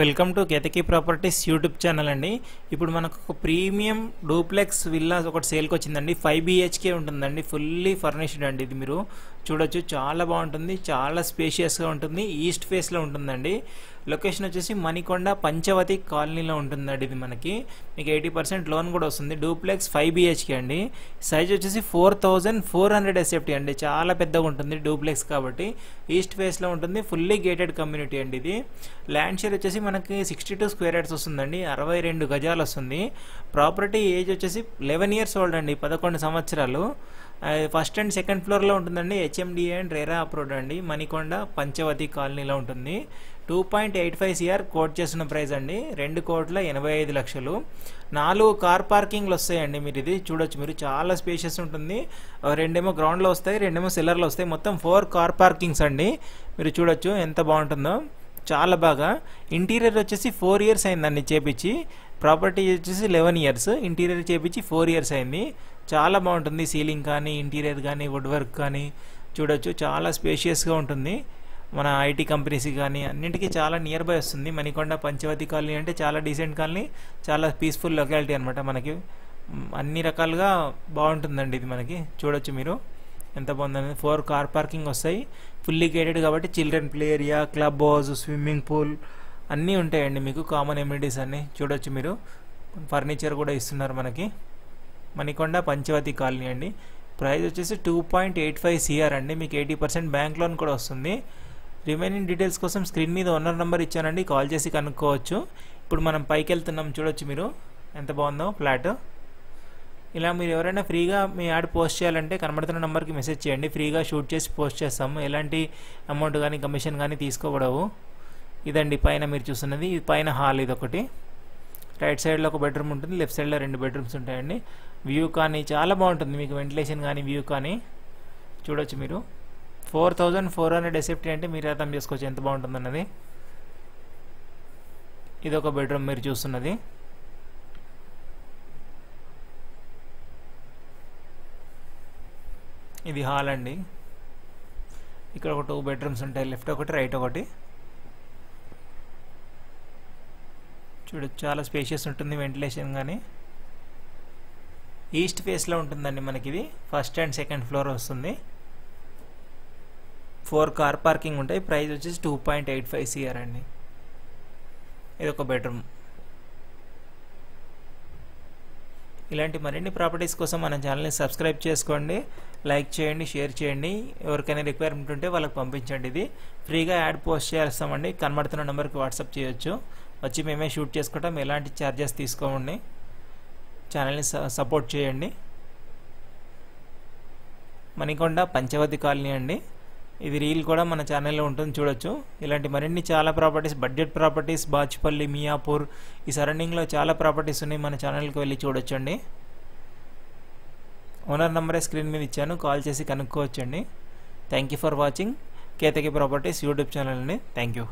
Welcome to Ketaki properties YouTube channel అండి. ఇప్పుడు మనకు ఒక ప్రీమియం డూప్లెక్స్ విల్లా ఒకటి సేల్కి వచ్చిందండి. 5 BHK ఉంటుందండి, ఫుల్లీ ఫర్నిష్డ్ అండి. ఇది మీరు చూడొచ్చు, చాలా బాగుంటుంది, చాలా స్పేషియస్గా ఉంటుంది, ఈస్ట్ ఫేస్లో ఉంటుందండి. లొకేషన్ వచ్చేసి మణికొండ పంచవతి కాలనీలో ఉంటుందండి. ఇది మనకి మీకు 80% లోన్ కూడా వస్తుంది. డూప్లెక్స్ 5 BHK అండి. సైజ్ వచ్చేసి 4400 SFT అండి. చాలా పెద్దగా ఉంటుంది డూప్లెక్స్ కాబట్టి. ఈస్ట్ ఫేస్లో ఉంటుంది, ఫుల్లీ గేటెడ్ కమ్యూనిటీ అండి. ఇది ల్యాండ్ షేర్ వచ్చేసి మనకి 62 స్క్వేర్ యార్డ్స్ వస్తుందండి, 62 గజాలు వస్తుంది. ప్రాపర్టీ ఏజ్ వచ్చేసి 11 years ఓల్డ్ అండి, 11 సంవత్సరాలు. ఫస్ట్ అండ్ సెకండ్ ఫ్లోర్లో ఉంటుందండి. HMDA అండ్ రేరా అప్రూవ్డ్ అండి. మణికొండ పంచవతి కాలనీలో ఉంటుంది. 2.85 CR కోట్ చేస్తున్న ప్రైస్ అండి. 2,85,00,000. 4 కార్ పార్కింగ్లు వస్తాయండి. మీరు ఇది చూడొచ్చు, మీరు చాలా స్పేషియస్ ఉంటుంది. 2 గ్రౌండ్లో వస్తాయి, 2 సెల్లర్లో వస్తాయి. మొత్తం 4 కార్ పార్కింగ్స్ అండి. మీరు చూడొచ్చు ఎంత బాగుంటుందో, చాలా బాగా. ఇంటీరియర్ వచ్చేసి 4 years అయిందండి చేపించి. ప్రాపర్టీ వచ్చేసి 11 years, ఇంటీరియర్ చేపించి 4 years అయింది. చాలా బాగుంటుంది. సీలింగ్ కానీ, ఇంటీరియర్ కానీ, వుడ్ వర్క్ కానీ చూడొచ్చు, చాలా స్పేషియస్గా ఉంటుంది. మన IT కంపెనీస్కి కానీ అన్నింటికీ చాలా నియర్ బై వస్తుంది. మణికొండ పంచవతి కాలనీ అంటే చాలా డీసెంట్ కాలనీ, చాలా పీస్ఫుల్ లొకాలిటీ అనమాట. మనకి అన్ని రకాలుగా బాగుంటుందండి. ఇది మనకి చూడొచ్చు మీరు ఎంత బాగుందని. 4 కార్ పార్కింగ్ వస్తాయి, ఫుల్లీ గేటెడ్ కాబట్టి children play area, club house, swimming pool అన్నీ ఉంటాయండి. మీకు కామన్ ఎమ్యూనిటీస్ అన్నీ చూడొచ్చు మీరు. ఫర్నిచర్ కూడా ఇస్తున్నారు మనకి. మణికొండ పంచవతి కాలనీ అండి. ప్రైస్ వచ్చేసి 2.85 CR అండి. మీకు 80% బ్యాంక్ లోన్ కూడా వస్తుంది. రిమైనింగ్ డీటెయిల్స్ కోసం స్క్రీన్ మీద ఓనర్ నెంబర్ ఇచ్చానండి, కాల్ చేసి కనుక్కోవచ్చు. ఇప్పుడు మనం పైకి వెళ్తున్నాం, చూడొచ్చు మీరు ఎంత బాగుందో ఫ్లాట్. ఇలా మీరు ఎవరైనా ఫ్రీగా మీ యాడ్ పోస్ట్ చేయాలంటే కనబడుతున్న నెంబర్కి మెసేజ్ చేయండి. ఫ్రీగా షూట్ చేసి పోస్ట్ చేస్తాము. ఎలాంటి అమౌంట్ కానీ కమిషన్ కానీ తీసుకోబడవు. ఇదండి పైన మీరు చూస్తున్నది, ఇది పైన హాల్. ఇది ఒకటి, రైట్ సైడ్లో ఒక బెడ్రూమ్ ఉంటుంది, లెఫ్ట్ సైడ్లో 2 bedrooms ఉంటాయండి. వ్యూ కానీ చాలా బాగుంటుంది, మీకు వెంటిలేషన్ కానీ వ్యూ కానీ చూడొచ్చు మీరు. 4400 SFT అంటే మీరు అర్థం చేసుకోవచ్చు ఎంత బాగుంటుంది అన్నది. ఇది ఒక బెడ్రూమ్ మీరు చూస్తున్నది. ఇది హాల్ అండి. ఇక్కడ ఒక 2 bedrooms ఉంటాయి, లెఫ్ట్ ఒకటి, రైట్ ఒకటి. చూడొచ్చు, చాలా స్పేషియస్ ఉంటుంది, వెంటిలేషన్ కానీ. ఈస్ట్ ఫేస్లో ఉంటుందండి మనకి. ఇది ఫస్ట్ అండ్ సెకండ్ ఫ్లోర్ వస్తుంది. 4 కార్ పార్కింగ్ ఉంటాయి. ప్రైస్ వచ్చేసి 2.85 CR అండి. ఇది ఒక బెడ్రూమ్. ఇలాంటి మరిన్ని ప్రాపర్టీస్ కోసం మన ఛానల్ని సబ్స్క్రైబ్ చేసుకోండి, లైక్ చేయండి, షేర్ చేయండి. ఎవరికైనా రిక్వైర్మెంట్ ఉంటే వాళ్ళకి పంపించండి. ఇది ఫ్రీగా యాడ్ పోస్ట్ చేస్తామండి. కనబడుతున్న నెంబర్కి వాట్సాప్ చేయొచ్చు. వచ్చి మేమే షూట్ చేసుకుంటాం, ఎలాంటి ఛార్జెస్ తీసుకోమండి. ఛానల్ని సపోర్ట్ చేయండి. మణికొండ పంచవతి కాలనీ అండి. ఇది రీల్ కూడా మన ఛానల్లో ఉంటుంది, చూడొచ్చు. ఇలాంటి మరిన్ని చాలా properties, budget properties, Bachupally, Miyapur ఈ సరౌండింగ్లో చాలా ప్రాపర్టీస్ ఉన్నాయి. మన ఛానల్కి వెళ్ళి చూడొచ్చండి. ఓనర్ నెంబరే స్క్రీన్ మీద ఇచ్చాను, కాల్ చేసి కనుక్కోవచ్చండి. Thank you for watching Ketaki properties YouTube channel అండి. Thank you.